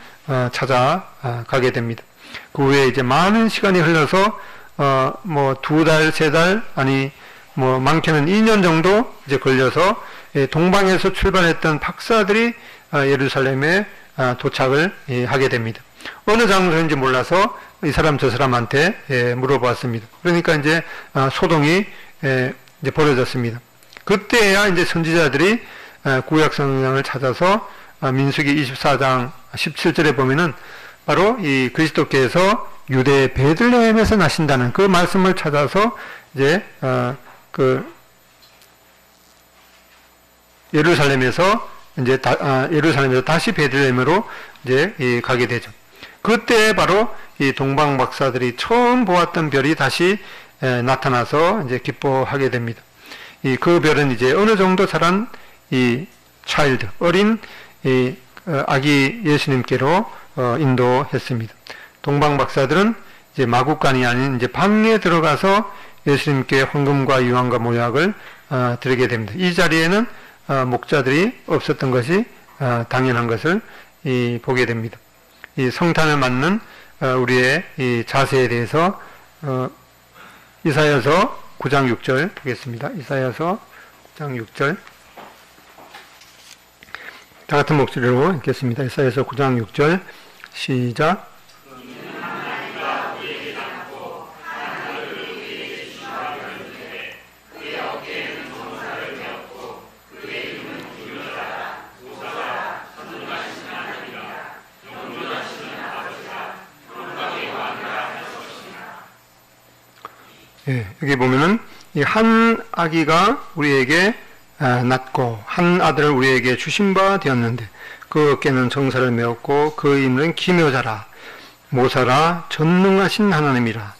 찾아가게 됩니다. 그 후에 이제 많은 시간이 흘러서 뭐 2달, 3달, 아니 뭐 많게는 2년 정도 이제 걸려서 동방에서 출발했던 박사들이 예루살렘에 도착을 하게 됩니다. 어느 장소인지 몰라서 이 사람 저 사람한테 물어봤습니다. 그러니까 이제 소동이 이제 벌어졌습니다. 그때야 이제 선지자들이 구약 성경을 찾아서 민수기 24장 17절에 보면은 바로 이 그리스도께서 유대 베들레헴에서 나신다는 그 말씀을 찾아서 이제 그 예루살렘에서 다시 베들레헴으로 이제 가게 되죠. 그때 바로 이 동방 박사들이 처음 보았던 별이 다시 나타나서 이제 기뻐하게 됩니다. 그 별은 이제 어느 정도 자란 이 차일드, 어린 이 아기 예수님께로 인도했습니다. 동방 박사들은 이제 마국간이 아닌 이제 방에 들어가서 예수님께 황금과 유황과 모약을 드리게 됩니다. 이 자리에는 목자들이 없었던 것이 당연한 것을 보게 됩니다. 이 성탄을 맞는 우리의 이 자세에 대해서 이사야서 9장 6절 보겠습니다. 이사야서 9장 6절 다 같은 목소리로 읽겠습니다. 이사야서 9장 6절 시작. 예, 여기 보면은 이 한 아기가 우리에게 낳고 한 아들을 우리에게 주신 바 되었는데 그 어깨는 정사를 메었고 그 이름은 기묘자라 모사라 전능하신 하나님이라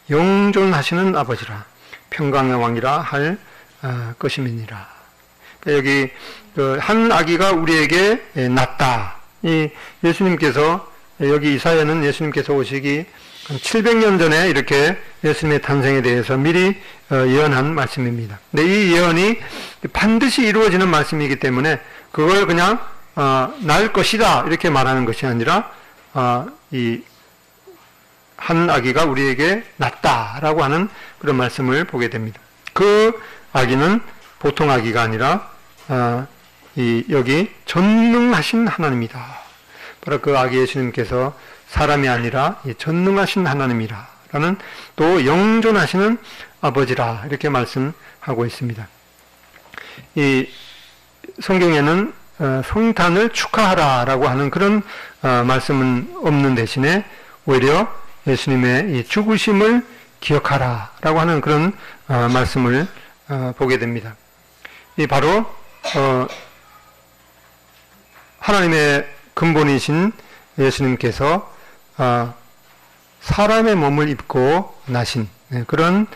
영존하시는 아버지라 평강의 왕이라 할 것임이니라. 여기 그 한 아기가 우리에게 낳다. 이 예수님께서 여기 이사야는 예수님께서 오시기 700년 전에 이렇게 예수님의 탄생에 대해서 미리 예언한 말씀입니다. 근데 이 예언이 반드시 이루어지는 말씀이기 때문에 그걸 그냥 낳을 것이다 이렇게 말하는 것이 아니라 이 한 아기가 우리에게 낳다라고 하는 그런 말씀을 보게 됩니다. 그 아기는 보통 아기가 아니라 여기 전능하신 하나님이다. 바로 그 아기 예수님께서 사람이 아니라 전능하신 하나님이라 라는 또 영존하시는 아버지라 이렇게 말씀하고 있습니다. 이 성경에는 성탄을 축하하라 라고 하는 그런 말씀은 없는 대신에 오히려 예수님의 이 죽으심을 기억하라 라고 하는 그런 말씀을 보게 됩니다. 이 바로 하나님의 근본이신 예수님께서 사람의 몸을 입고 나신 그런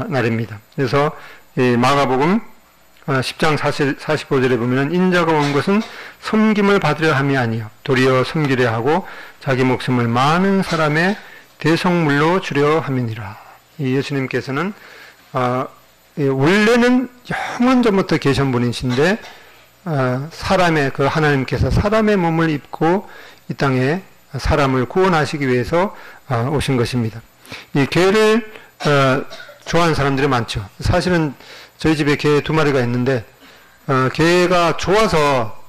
날입니다. 그래서 이 마가복음 10장 45절에 보면은 인자가 온 것은 섬김을 받으려 함이 아니요 도리어 섬기려 하고 자기 목숨을 많은 사람의 대성물로 주려 함이니라. 이 예수님께서는 원래는 영원 전부터 계신 분이신데 사람의 그 하나님께서 사람의 몸을 입고 이 땅에 사람을 구원하시기 위해서 오신 것입니다. 이 개를 좋아하는 사람들이 많죠. 사실은 저희 집에 개 2마리가 있는데 개가 좋아서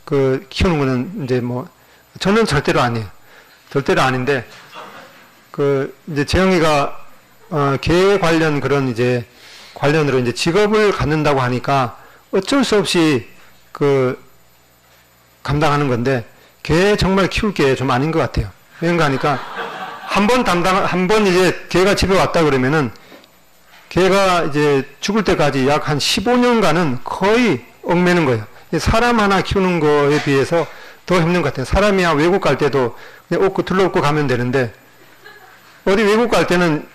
그 키우는 거는 이제 뭐 저는 절대로 아니에요. 절대로 아닌데 그 이제 재영이가 개 관련 그런 이제 관련으로 이제 직업을 갖는다고 하니까 어쩔 수 없이 그 감당하는 건데 개 정말 키울 게 좀 아닌 것 같아요. 왜인가 하니까 한 번 이제 개가 집에 왔다 그러면은 개가 이제 죽을 때까지 약 한 15년간은 거의 얽매는 거예요. 사람 하나 키우는 거에 비해서 더 힘든 것 같아요. 사람이야 외국 갈 때도 그냥 옷고 둘러엎고 가면 되는데 어디 외국 갈 때는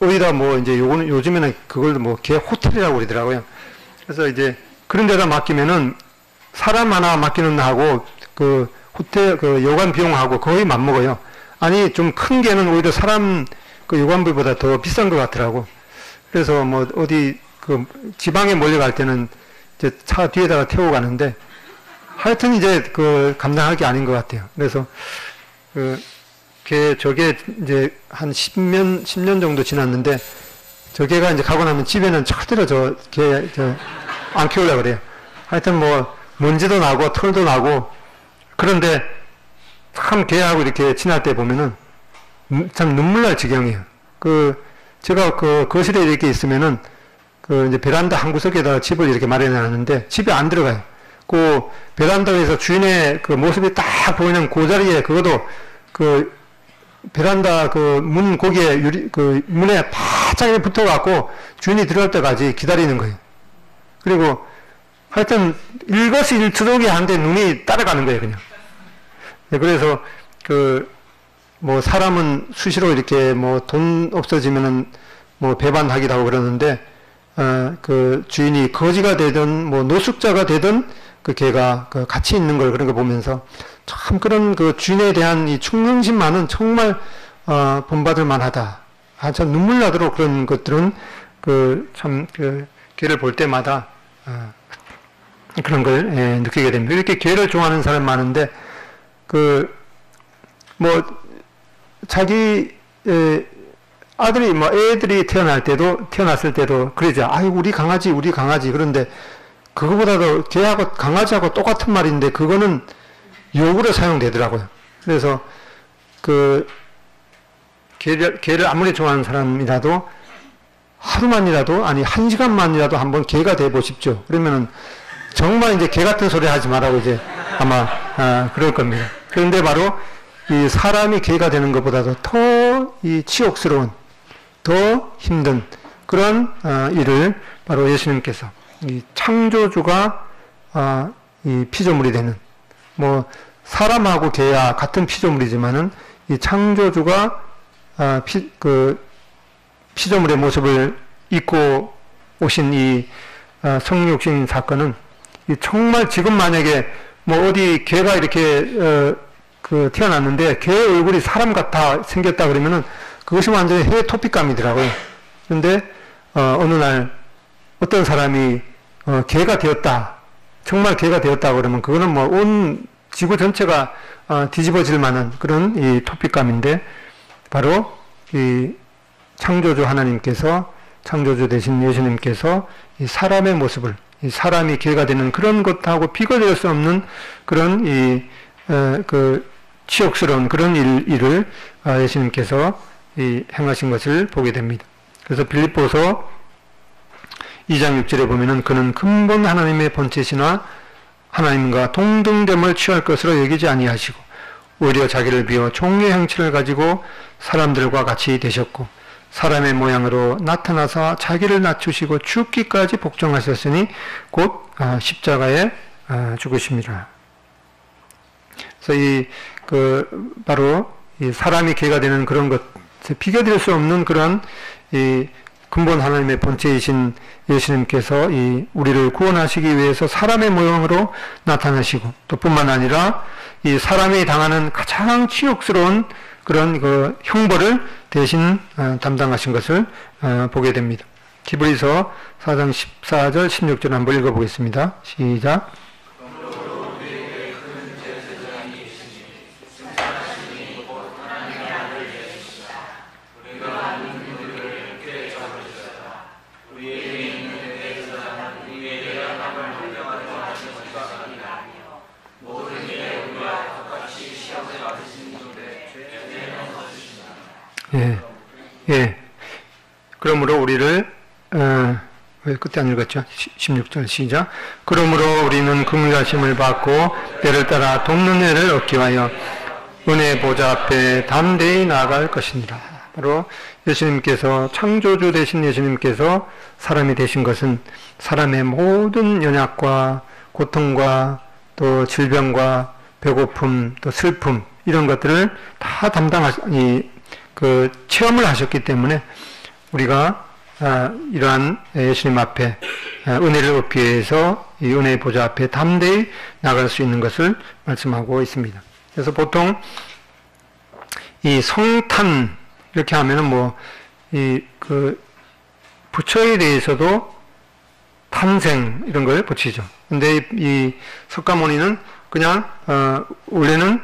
어디다 뭐 이제 요즘에는 그걸 뭐 개 호텔이라고 그러더라고요. 그래서 이제 그런 데다 맡기면은 사람 하나 맡기는 하고 그 호텔 그 여관 비용하고 거의 맞먹어요. 아니 좀 큰 개는 오히려 사람 그 여관비보다 더 비싼 것 같더라고. 그래서 뭐 어디 그 지방에 멀리 갈 때는 이제 차 뒤에다가 태우고 가는데 하여튼 이제 그 감당할 게 아닌 것 같아요. 그래서 저게 이제 한 10년 정도 지났는데 저 개가 이제 가고 나면 집에는 절대로 안 키우려고 그래요. 하여튼 뭐 먼지도 나고 털도 나고 그런데 참 개하고 이렇게 지날 때 보면은 참 눈물 날 지경이에요. 제가 그 거실에 이렇게 있으면은 이제 베란다 한 구석에다가 집을 이렇게 마련해 놨는데 집에 안 들어가요. 그 베란다에서 주인의 그 모습이 딱 보이는 그 자리에 그것도 베란다 문 거기에 문에 바짝 붙어갖고 주인이 들어갈 때까지 기다리는 거예요. 그리고 하여튼 일거수일투족이 하는데 눈이 따라가는 거예요, 그냥. 네, 그래서 뭐 사람은 수시로 이렇게 뭐 돈 없어지면은 뭐 배반하기도 하고 그러는데 그 주인이 거지가 되든 뭐 노숙자가 되든 그 개가 같이 있는 걸 그런 거 보면서 참 그런 그 주인에 대한 이 충성심만은 정말 본받을 만하다. 참 눈물 나도록 그런 것들은 참 개를 볼 때마다 그런 걸 느끼게 됩니다. 이렇게 개를 좋아하는 사람 많은데 뭐 자기 아들이 뭐 애들이 태어났을 때도 그러죠. 아유 우리 강아지 그런데 그거보다도 개하고 강아지하고 똑같은 말인데 그거는 욕으로 사용되더라고요. 그래서 개를 아무리 좋아하는 사람이라도 하루만이라도 아니 1시간만이라도 한번 개가 돼 보십시오. 그러면은 정말 이제 개 같은 소리 하지 말라고 이제 아마 그럴 겁니다. 그런데 바로 이 사람이 개가 되는 것보다도 더 이 치욕스러운 더 힘든 그런 일을 바로 예수님께서 이 창조주가 이 피조물이 되는 뭐 사람하고 개야 같은 피조물이지만은 이 창조주가 피조물의 모습을 입고 오신 이 성육신 사건은 정말 지금 만약에 뭐 어디 개가 이렇게 태어났는데 개 얼굴이 사람 같아 생겼다 그러면은 그것이 완전히 해외 토픽감이더라고요. 그런데 어느 날 어떤 사람이 개가 되었다, 정말 개가 되었다 그러면 그거는 뭐 온 지구 전체가 뒤집어질 만한 그런 이 토픽감인데 바로 이 창조주 하나님께서 창조주 되신 예수님께서 이 사람의 모습을 이 사람이 개가 되는 그런 것하고 비교될 수 없는 그런 치욕스러운 그런 일을 예수님께서 행하신 것을 보게 됩니다. 그래서 빌립보서 2장 6절에 보면은 그는 근본 하나님의 본체시나 하나님과 동등됨을 취할 것으로 여기지 아니하시고 오히려 자기를 비워 종의 형체를 가지고 사람들과 같이 되셨고 사람의 모양으로 나타나서 자기를 낮추시고 죽기까지 복종하셨으니 곧 십자가에 죽으십니다. 그래서 바로 이 사람이 개가 되는 그런 것, 비교될 수 없는 그런 근본 하나님의 본체이신 예수님께서 이 우리를 구원하시기 위해서 사람의 모형으로 나타나시고, 또 뿐만 아니라 이 사람이 당하는 가장 치욕스러운 그런 그 형벌을 대신 담당하신 것을 보게 됩니다. 히브리서 4장 14절 16절 한번 읽어보겠습니다. 시작. 예. 그러므로 우리를, 왜 그때 안 읽었죠? 16절 시작. 그러므로 우리는 긍휼하심을 받고 때를 따라 돕는 애를 얻기 위하여 은혜 보좌 앞에 담대히 나아갈 것이니라. 바로 예수님께서, 창조주 되신 예수님께서 사람이 되신 것은 사람의 모든 연약과 고통과 또 질병과 배고픔 또 슬픔 이런 것들을 다 체험을 하셨기 때문에 우리가 이러한 예수님 앞에 은혜를 얻기 위해서 이 은혜의 보좌 앞에 담대히 나갈 수 있는 것을 말씀하고 있습니다. 그래서 보통 이 성탄 이렇게 하면은 부처에 대해서도 탄생 이런 걸 붙이죠. 근데 이 석가모니는 그냥 원래는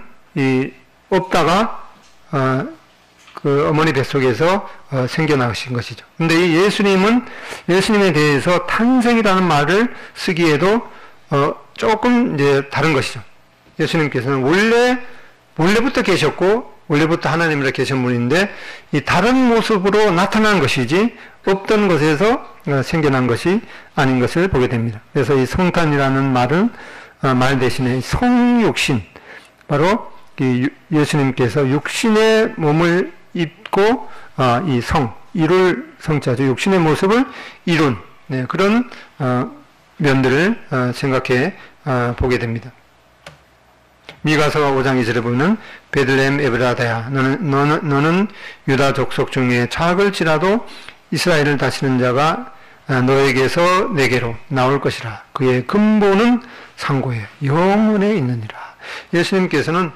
없다가 그 어머니 뱃속에서 생겨나신 것이죠. 근데 이 예수님에 대해서 탄생이라는 말을 쓰기에도 조금 이제 다른 것이죠. 예수님께서는 원래부터 계셨고 원래부터 하나님으로 계신 분인데 이 다른 모습으로 나타난 것이지 없던 것에서 생겨난 것이 아닌 것을 보게 됩니다. 그래서 이 성탄이라는 말 대신에 성육신, 바로 예수님께서 육신의 몸을 입고 이 이룰 성자죠. 육신의 모습을 이룬 그런 면들을 생각해 보게 됩니다. 미가서 5장 2절에 보면 베들레헴 에브라다야 너는 유다 족속 중에 작을지라도 이스라엘을 다스리는 자가 너에게서 내게로 나올 것이라. 그의 근본은 상고에 영원에 있느니라. 예수님께서는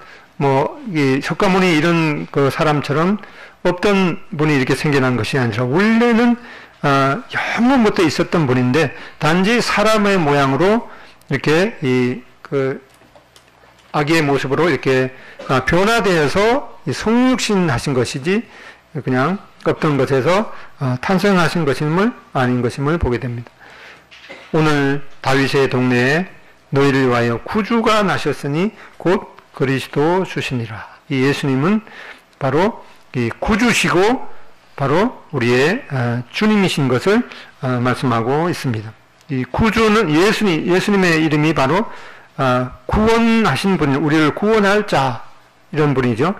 이 석가모니 이런 그 사람처럼 없던 분이 이렇게 생겨난 것이 아니라 원래는 영원부터 있었던 분인데 단지 사람의 모양으로 이렇게 아기의 모습으로 이렇게 변화되어서 성육신 하신 것이지 그냥 없던 것에서 탄생하신 것임을 아닌 것임을 보게 됩니다. 오늘 다윗의 동네에 너희를 위하여 구주가 나셨으니 곧 그리스도 주시니라. 이 예수님은 바로 이 구주시고 바로 우리의 주님이신 것을 말씀하고 있습니다. 이 구주는 예수님의 이름이 바로 구원하신 분, 우리를 구원할 자 이런 분이죠.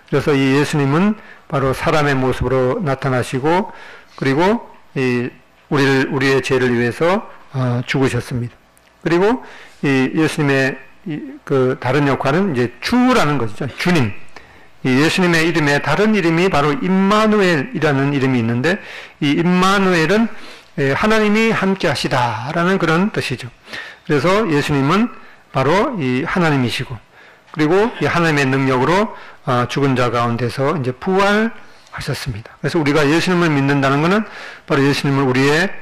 그래서 이 예수님은 바로 사람의 모습으로 나타나시고 그리고 우리의 죄를 위해서 죽으셨습니다. 그리고 이 예수님의 그 다른 역할은 이제 주라는 것이죠. 주님. 이 예수님의 이름에 다른 이름이 바로 임마누엘이라는 이름이 있는데 이 임마누엘은 하나님이 함께 하시다라는 그런 뜻이죠. 그래서 예수님은 바로 이 하나님이시고 그리고 이 하나님의 능력으로 죽은 자 가운데서 이제 부활하셨습니다. 그래서 우리가 예수님을 믿는다는 것은 바로 예수님을 우리의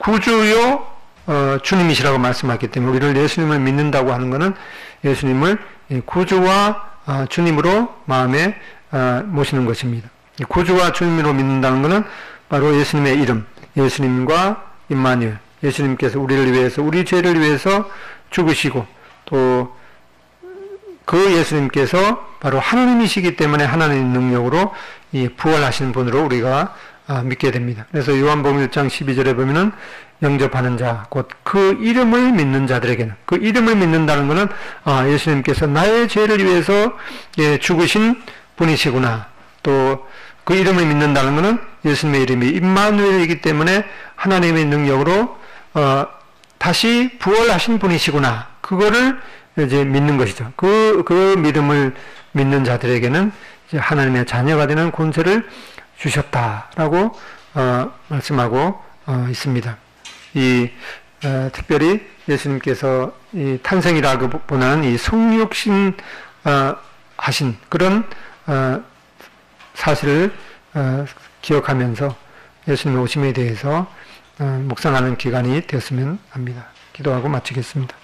구주요 주님이시라고 말씀하기 때문에 우리를 예수님을 믿는다고 하는 것은 예수님을 구주와 주님으로 마음에 모시는 것입니다. 구주와 주님으로 믿는다는 것은 바로 예수님의 이름, 예수님과 임마누엘, 예수님께서 우리를 위해서, 우리 죄를 위해서 죽으시고 또 그 예수님께서 바로 하나님이시기 때문에 하나님의 능력으로 이 부활하신 분으로 우리가 믿게 됩니다. 그래서 요한복음 1장 12절에 보면은 영접하는 자, 곧 그 이름을 믿는 자들에게는, 그 이름을 믿는다는 것은 예수님께서 나의 죄를 위해서 죽으신 분이시구나. 또 그 이름을 믿는다는 것은 예수님의 이름이 임마누엘이기 때문에 하나님의 능력으로 다시 부활하신 분이시구나. 그거를 이제 믿는 것이죠. 그 믿음을 믿는 자들에게는 이제 하나님의 자녀가 되는 권세를 주셨다라고 말씀하고 있습니다. 특별히 예수님께서 이 탄생이라기보다는 이 성육신 하신 그런 사실을 기억하면서 예수님의 오심에 대해서 묵상하는 기간이 되었으면 합니다. 기도하고 마치겠습니다.